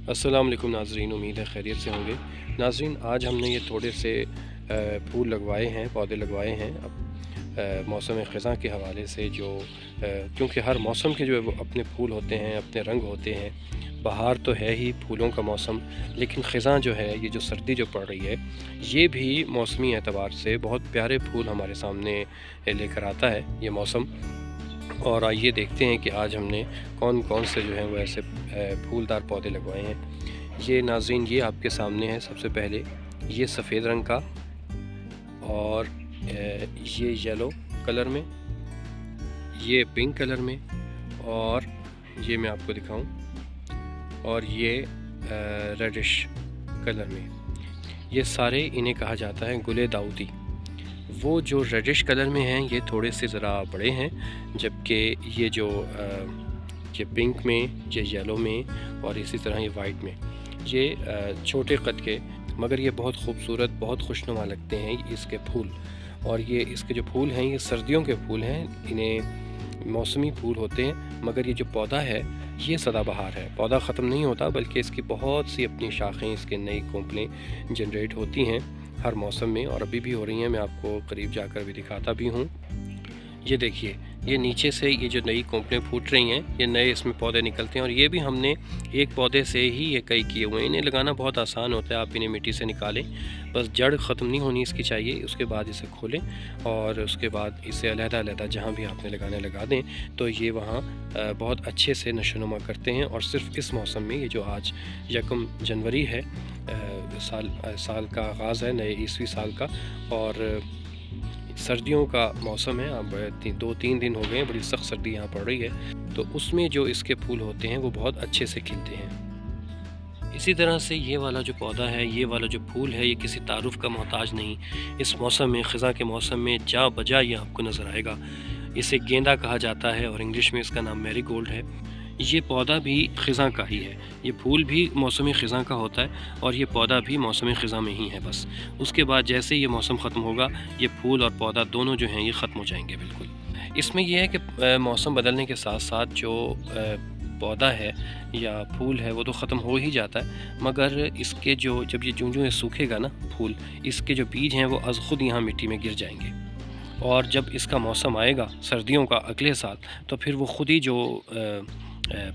السلام علیکم ناظرین، امید ہے خیریت سے ہوں گے۔ ناظرین، آج ہم نے یہ تھوڑے سے پھول لگوائے ہیں، پودے لگوائے ہیں اب موسم خزاں کے حوالے سے، جو کیونکہ ہر موسم کے جو ہے وہ اپنے پھول ہوتے ہیں، اپنے رنگ ہوتے ہیں۔ بہار تو ہے ہی پھولوں کا موسم، لیکن خزاں جو ہے، یہ جو سردی جو پڑ رہی ہے، یہ بھی موسمی اعتبار سے بہت پیارے پھول ہمارے سامنے لے کر آتا ہے یہ موسم۔ اور آئیے دیکھتے ہیں کہ آج ہم نے کون کون سے جو ہیں وہ ایسے پھولدار پودے لگوائے ہیں۔ یہ ناظرین، یہ آپ کے سامنے ہے۔ سب سے پہلے یہ سفید رنگ کا، اور یہ یلو کلر میں، یہ پنک کلر میں، اور یہ میں آپ کو دکھاؤں، اور یہ ریڈش کلر میں۔ یہ سارے انہیں کہا جاتا ہے گل داؤدی۔ وہ جو ریڈش کلر میں ہیں یہ تھوڑے سے ذرا بڑے ہیں، جبکہ یہ جو یہ پنک میں، یہ یلو میں، اور اسی طرح یہ وائٹ میں، یہ چھوٹے قد کے، مگر یہ بہت خوبصورت، بہت خوشنما لگتے ہیں اس کے پھول۔ اور یہ اس کے جو پھول ہیں یہ سردیوں کے پھول ہیں، انہیں موسمی پھول ہوتے ہیں، مگر یہ جو پودا ہے یہ سدا بہار ہے۔ پودا ختم نہیں ہوتا، بلکہ اس کی بہت سی اپنی شاخیں، اس کے نئی کونپلیں جنریٹ ہوتی ہیں ہر موسم میں، اور ابھی بھی ہو رہی ہیں۔ میں آپ کو قریب جا کر بھی دکھاتا بھی ہوں۔ یہ دیکھیے، یہ نیچے سے یہ جو نئی کونپلیں پھوٹ رہی ہیں، یہ نئے اس میں پودے نکلتے ہیں، اور یہ بھی ہم نے ایک پودے سے ہی یہ کئی کیے ہوئے ہیں۔ انہیں لگانا بہت آسان ہوتا ہے، آپ انہیں مٹی سے نکالیں، بس جڑ ختم نہیں ہونی اس کی چاہیے، اس کے بعد اسے کھولیں، اور اس کے بعد اسے علیحدہ علیحدہ جہاں بھی آپ نے لگانا لگا دیں، تو یہ وہاں بہت اچھے سے نشو و نما کرتے ہیں۔ اور صرف اس موسم میں، یہ جو آج 1 جنوری ہے، سال کا آغاز ہے، نئے عیسوی سال کا، اور سردیوں کا موسم ہے۔ اب 2-3 دن ہو گئے ہیں، بڑی سخت سردی یہاں پڑ رہی ہے، تو اس میں جو اس کے پھول ہوتے ہیں وہ بہت اچھے سے کھلتے ہیں۔ اسی طرح سے یہ والا جو پودا ہے، یہ والا جو پھول ہے، یہ کسی تعارف کا محتاج نہیں۔ اس موسم میں، خزاں کے موسم میں جا بجا یہ آپ کو نظر آئے گا۔ اسے گیندا کہا جاتا ہے، اور انگلش میں اس کا نام میری گولڈ ہے۔ یہ پودا بھی خزاں کا ہی ہے، یہ پھول بھی موسم خزاں کا ہوتا ہے، اور یہ پودا بھی موسم خزاں میں ہی ہے بس۔ اس کے بعد جیسے یہ موسم ختم ہوگا، یہ پھول اور پودا دونوں جو ہیں یہ ختم ہو جائیں گے بالکل۔ اس میں یہ ہے کہ موسم بدلنے کے ساتھ ساتھ جو پودا ہے یا پھول ہے وہ تو ختم ہو ہی جاتا ہے، مگر اس کے جب یہ جوں یہ سوکھے گا نا پھول، اس کے جو بیج ہیں وہ از خود یہاں مٹی میں گر جائیں گے، اور جب اس کا موسم آئے گا سردیوں کا اگلے سال، تو پھر وہ خود ہی جو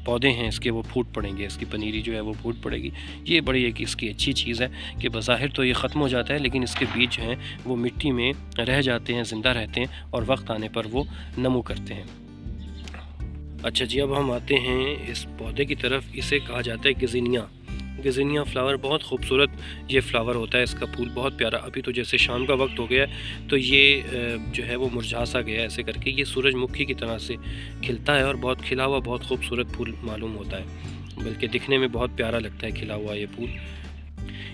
پودے ہیں اس کے وہ پھوٹ پڑیں گے، اس کی پنیری جو ہے وہ پھوٹ پڑے گی۔ یہ بڑی ایک اس کی اچھی چیز ہے کہ بظاہر تو یہ ختم ہو جاتا ہے، لیکن اس کے بیج جو ہیں وہ مٹی میں رہ جاتے ہیں، زندہ رہتے ہیں، اور وقت آنے پر وہ نمو کرتے ہیں۔ اچھا جی، اب ہم آتے ہیں اس پودے کی طرف۔ اسے کہا جاتا ہے گزینیا۔ گزینیا فلاور بہت خوبصورت یہ فلاور ہوتا ہے، اس کا پھول بہت پیارا۔ ابھی تو جیسے شام کا وقت ہو گیا ہے، تو یہ جو ہے وہ مرجھا سا گیا ہے، ایسے کر کے یہ سورج مکھی کی طرح سے کھلتا ہے، اور بہت کھلا ہوا بہت خوبصورت پھول معلوم ہوتا ہے، بلکہ دکھنے میں بہت پیارا لگتا ہے کھلا ہوا یہ پھول۔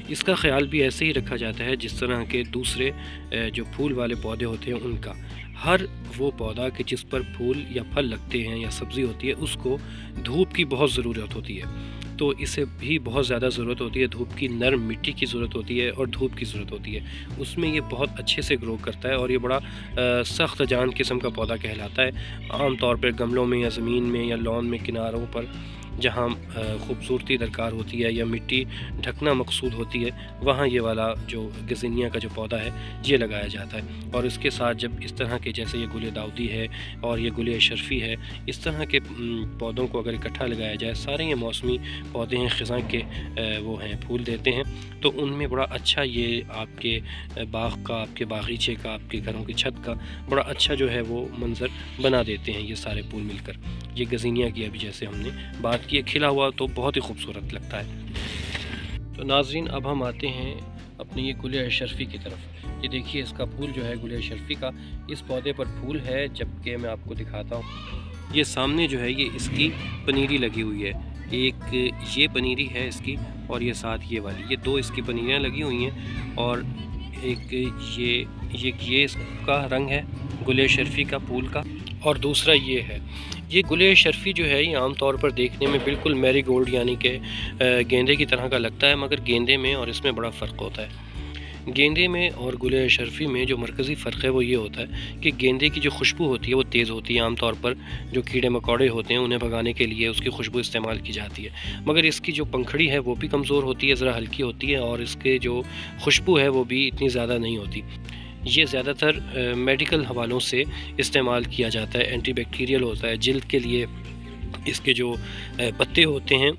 اس کا خیال بھی ایسے ہی رکھا جاتا ہے جس طرح کے دوسرے جو پھول والے پودے ہوتے ہیں ان کا۔ ہر وہ پودا کہ جس پر پھول یا پھل لگتے ہیں یا سبزی ہوتی ہے، اس کو دھوپ کی بہت ضرورت ہوتی ہے، تو اسے بھی بہت زیادہ ضرورت ہوتی ہے۔ دھوپ کی، نرم مٹی کی ضرورت ہوتی ہے، اور دھوپ کی ضرورت ہوتی ہے۔ اس میں یہ بہت اچھے سے گرو کرتا ہے، اور یہ بڑا سخت جان قسم کا پودا کہلاتا ہے۔ عام طور پر گملوں میں یا زمین میں یا لان میں کناروں پر جہاں خوبصورتی درکار ہوتی ہے یا مٹی ڈھکنا مقصود ہوتی ہے، وہاں یہ والا جو گزینیا کا جو پودا ہے یہ لگایا جاتا ہے۔ اور اس کے ساتھ جب اس طرح کے، جیسے یہ گل داؤدی ہے اور یہ گل اشرفی ہے، اس طرح کے پودوں کو اگر اکٹھا لگایا جائے، سارے یہ موسمی پودے ہیں، خزاں کے وہ ہیں، پھول دیتے ہیں، تو ان میں بڑا اچھا یہ آپ کے باغ کا، آپ کے باغیچے کا، آپ کے گھروں کی چھت کا بڑا اچھا جو ہے وہ منظر بنا دیتے ہیں یہ سارے پھول مل کر۔ یہ گزینیا کی ابھی جیسے ہم نے بات کی، کھلا ہوا تو بہت ہی خوبصورت لگتا ہے۔ تو ناظرین، اب ہم آتے ہیں اپنے یہ گل اشرفی کی طرف۔ یہ دیکھیے، اس کا پھول جو ہے گل اشرفی کا، اس پودے پر پھول ہے، جبکہ میں آپ کو دکھاتا ہوں۔ یہ سامنے جو ہے یہ اس کی پنیری لگی ہوئی ہے، ایک یہ پنیری ہے اس کی، اور یہ ساتھ یہ والی، یہ 2 اس کی پنیریاں لگی ہوئی ہیں، اور ایک یہ اس کا رنگ ہے گل اشرفی کا پھول کا، اور دوسرا یہ ہے۔ یہ گل اشرفی جو ہے یہ عام طور پر دیکھنے میں بالکل میری گولڈ یعنی کہ گیندے کی طرح کا لگتا ہے، مگر گیندے میں اور اس میں بڑا فرق ہوتا ہے۔ گیندے میں اور گل اشرفی میں جو مرکزی فرق ہے وہ یہ ہوتا ہے کہ گیندے کی جو خوشبو ہوتی ہے وہ تیز ہوتی ہے، عام طور پر جو کیڑے مکوڑے ہوتے ہیں انہیں بھگانے کے لیے اس کی خوشبو استعمال کی جاتی ہے، مگر اس کی جو پنکھڑی ہے وہ بھی کمزور ہوتی ہے، ذرا ہلکی ہوتی ہے، اور اس کے جو خوشبو ہے وہ بھی اتنی زیادہ نہیں ہوتی۔ یہ زیادہ تر میڈیکل حوالوں سے استعمال کیا جاتا ہے، اینٹی بیکٹیریل ہوتا ہے، جلد کے لیے اس کے جو پتے ہوتے ہیں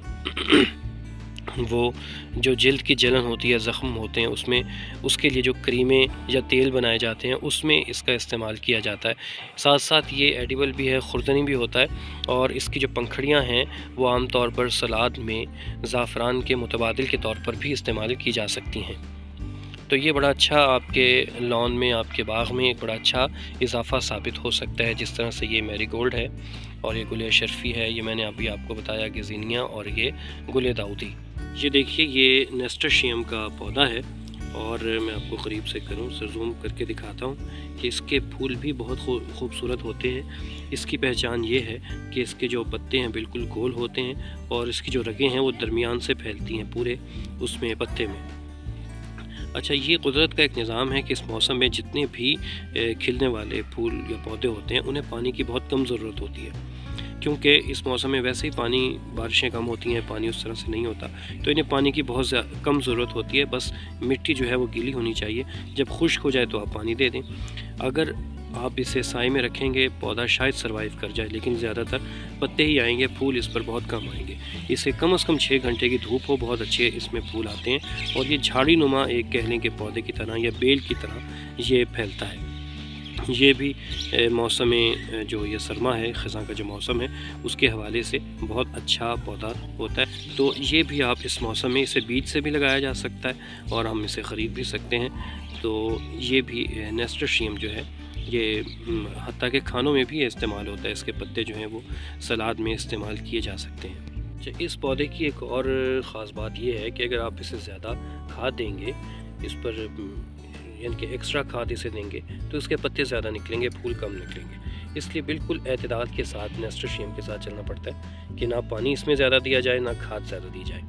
وہ جو جلد کی جلن ہوتی ہے، زخم ہوتے ہیں، اس میں اس کے لیے جو کریمیں یا تیل بنائے جاتے ہیں اس میں اس کا استعمال کیا جاتا ہے۔ ساتھ ساتھ یہ ایڈیبل بھی ہے، خوردنی بھی ہوتا ہے، اور اس کی جو پنکھڑیاں ہیں وہ عام طور پر سلاد میں زعفران کے متبادل کے طور پر بھی استعمال کی جا سکتی ہیں۔ تو یہ بڑا اچھا آپ کے لان میں، آپ کے باغ میں ایک بڑا اچھا اضافہ ثابت ہو سکتا ہے، جس طرح سے یہ میری گولڈ ہے اور یہ گل اشرفی ہے، یہ میں نے ابھی آپ کو بتایا کہ زینیا، اور یہ گل داؤدی۔ یہ دیکھیے یہ نیسٹرشیم کا پودا ہے، اور میں آپ کو قریب سے زوم کر کے دکھاتا ہوں کہ اس کے پھول بھی بہت خوبصورت ہوتے ہیں۔ اس کی پہچان یہ ہے کہ اس کے جو پتے ہیں بالکل گول ہوتے ہیں، اور اس کی جو رگیں ہیں وہ درمیان سے پھیلتی ہیں پورے اس میں پتے میں۔ اچھا، یہ قدرت کا ایک نظام ہے کہ اس موسم میں جتنے بھی کھلنے والے پھول یا پودے ہوتے ہیں انہیں پانی کی بہت کم ضرورت ہوتی ہے، کیونکہ اس موسم میں ویسے ہی پانی، بارشیں کم ہوتی ہیں، پانی اس طرح سے نہیں ہوتا، تو انہیں پانی کی بہت کم ضرورت ہوتی ہے۔ بس مٹی جو ہے وہ گیلی ہونی چاہیے، جب خشک ہو جائے تو آپ پانی دے دیں۔ اگر آپ اسے سائے میں رکھیں گے پودا شاید سروائیو کر جائے، لیکن زیادہ تر پتے ہی آئیں گے، پھول اس پر بہت کم آئیں گے۔ اسے کم از کم 6 گھنٹے کی دھوپ ہو، بہت اچھے اس میں پھول آتے ہیں، اور یہ جھاڑی نما ایک کہہ لیں کہ پودے کی طرح یا بیل کی طرح یہ پھیلتا ہے۔ یہ بھی موسم جو یہ سرما ہے، خزاں کا جو موسم ہے، اس کے حوالے سے بہت اچھا پودا ہوتا ہے۔ تو یہ بھی آپ اس موسم میں اسے بیج سے بھی لگایا جا سکتا ہے، اور ہم اسے خرید بھی سکتے ہیں۔ تو یہ بھی نیسٹرشیم جو ہے یہ حتیٰ کہ کھانوں میں بھی استعمال ہوتا ہے، اس کے پتے جو ہیں وہ سلاد میں استعمال کیے جا سکتے ہیں۔ اس پودے کی ایک اور خاص بات یہ ہے کہ اگر آپ اسے زیادہ کھاد دیں گے، اس پر یعنی کہ ایکسٹرا کھاد اسے دیں گے، تو اس کے پتے زیادہ نکلیں گے، پھول کم نکلیں گے۔ اس لیے بالکل اعتدال کے ساتھ نیسٹرشیم کے ساتھ چلنا پڑتا ہے کہ نہ پانی اس میں زیادہ دیا جائے، نہ کھاد زیادہ دی جائے۔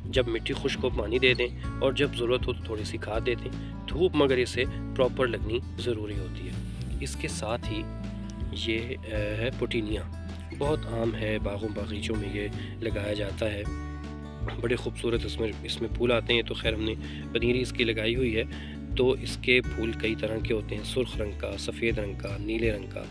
جب مٹی خشک ہو پانی دے دیں، اور جب ضرورت ہو تو تھوڑی سی کھاد دے دیں۔ دھوپ مگر اسے پراپر لگنی ضروری ہوتی ہے۔ اس کے ساتھ ہی یہ ہے پوٹینیا، بہت عام ہے، باغوں باغیچوں میں یہ لگایا جاتا ہے، بڑے خوبصورت اس میں پھول آتے ہیں۔ تو خیر ہم نے پنیری اس کی لگائی ہوئی ہے، تو اس کے پھول کئی طرح کے ہوتے ہیں، سرخ رنگ کا، سفید رنگ کا، نیلے رنگ کا،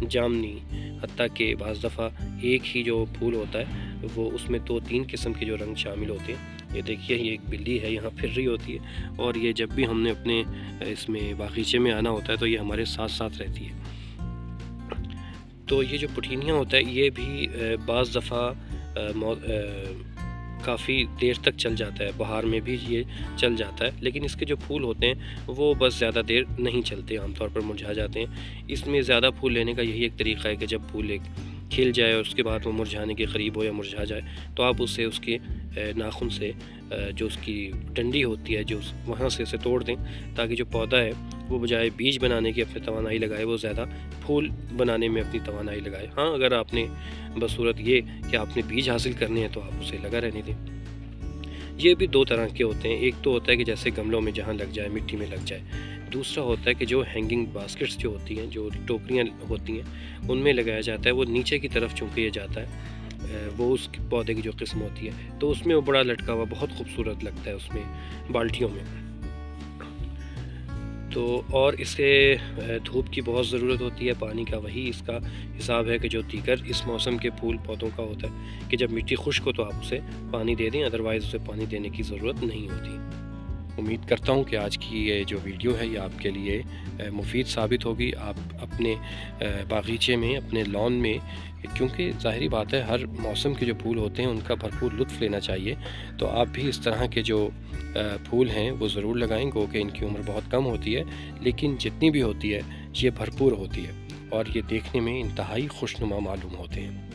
جامنی، حتیٰ کہ بعض دفعہ ایک ہی جو پھول ہوتا ہے وہ اس میں 2-3 قسم کے جو رنگ شامل ہوتے ہیں۔ یہ دیکھیے یہ ایک بلی ہے یہاں پھر رہی ہوتی ہے، اور یہ جب بھی ہم نے اپنے اس میں باغیچے میں آنا ہوتا ہے تو یہ ہمارے ساتھ ساتھ رہتی ہے۔ تو یہ جو پوٹینیا ہوتا ہے یہ بھی بعض دفعہ کافی دیر تک چل جاتا ہے، بہار میں بھی یہ چل جاتا ہے، لیکن اس کے جو پھول ہوتے ہیں وہ بس زیادہ دیر نہیں چلتے، عام طور پر مرجھا جاتے ہیں۔ اس میں زیادہ پھول لینے کا یہی ایک طریقہ ہے کہ جب پھول ایک کھل جائے اور اس کے بعد وہ مرجھانے کے قریب ہو یا مرجھا جائے، تو آپ اسے اس کے ناخن سے جو اس کی ڈنڈی ہوتی ہے جو وہاں سے اسے توڑ دیں، تاکہ جو پودا ہے وہ بجائے بیج بنانے کی اپنی توانائی لگائے، وہ زیادہ پھول بنانے میں اپنی توانائی لگائے۔ ہاں، اگر آپ نے بصورت یہ کہ آپ نے بیج حاصل کرنے ہیں تو آپ اسے لگا رہنے دیں۔ یہ بھی 2 طرح کے ہوتے ہیں، ایک تو ہوتا ہے کہ جیسے گملوں میں جہاں لگ جائے، مٹی میں لگ جائے، دوسرا ہوتا ہے کہ جو ہینگنگ باسکٹس جو ہوتی ہیں، جو ٹوکریاں ہوتی ہیں، ان میں لگایا جاتا ہے۔ وہ نیچے کی طرف چونکہ یہ جاتا ہے، وہ اس پودے کی جو قسم ہوتی ہے، تو اس میں وہ بڑا لٹکا ہوا بہت خوبصورت لگتا ہے اس میں بالٹیوں میں۔ تو اور اسے دھوپ کی بہت ضرورت ہوتی ہے، پانی کا وہی اس کا حساب ہے کہ جو دیگر اس موسم کے پھول پودوں کا ہوتا ہے کہ جب مٹی خشک ہو تو آپ اسے پانی دے دیں، ادروائز اسے پانی دینے کی ضرورت نہیں ہوتی۔ امید کرتا ہوں کہ آج کی یہ جو ویڈیو ہے یہ آپ کے لیے مفید ثابت ہوگی۔ آپ اپنے باغیچے میں، اپنے لان میں، کیونکہ ظاہری بات ہے ہر موسم کے جو پھول ہوتے ہیں ان کا بھرپور لطف لینا چاہیے، تو آپ بھی اس طرح کے جو پھول ہیں وہ ضرور لگائیں، گو کہ ان کی عمر بہت کم ہوتی ہے، لیکن جتنی بھی ہوتی ہے یہ بھرپور ہوتی ہے، اور یہ دیکھنے میں انتہائی خوشنما معلوم ہوتے ہیں۔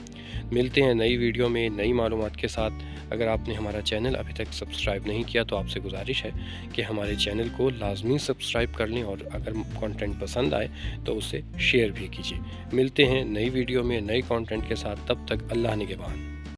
ملتے ہیں نئی ویڈیو میں نئی معلومات کے ساتھ۔ اگر آپ نے ہمارا چینل ابھی تک سبسکرائب نہیں کیا تو آپ سے گزارش ہے کہ ہمارے چینل کو لازمی سبسکرائب کر لیں، اور اگر کانٹینٹ پسند آئے تو اسے شیئر بھی کیجیے۔ ملتے ہیں نئی ویڈیو میں نئی کانٹینٹ کے ساتھ، تب تک اللہ نگہبان۔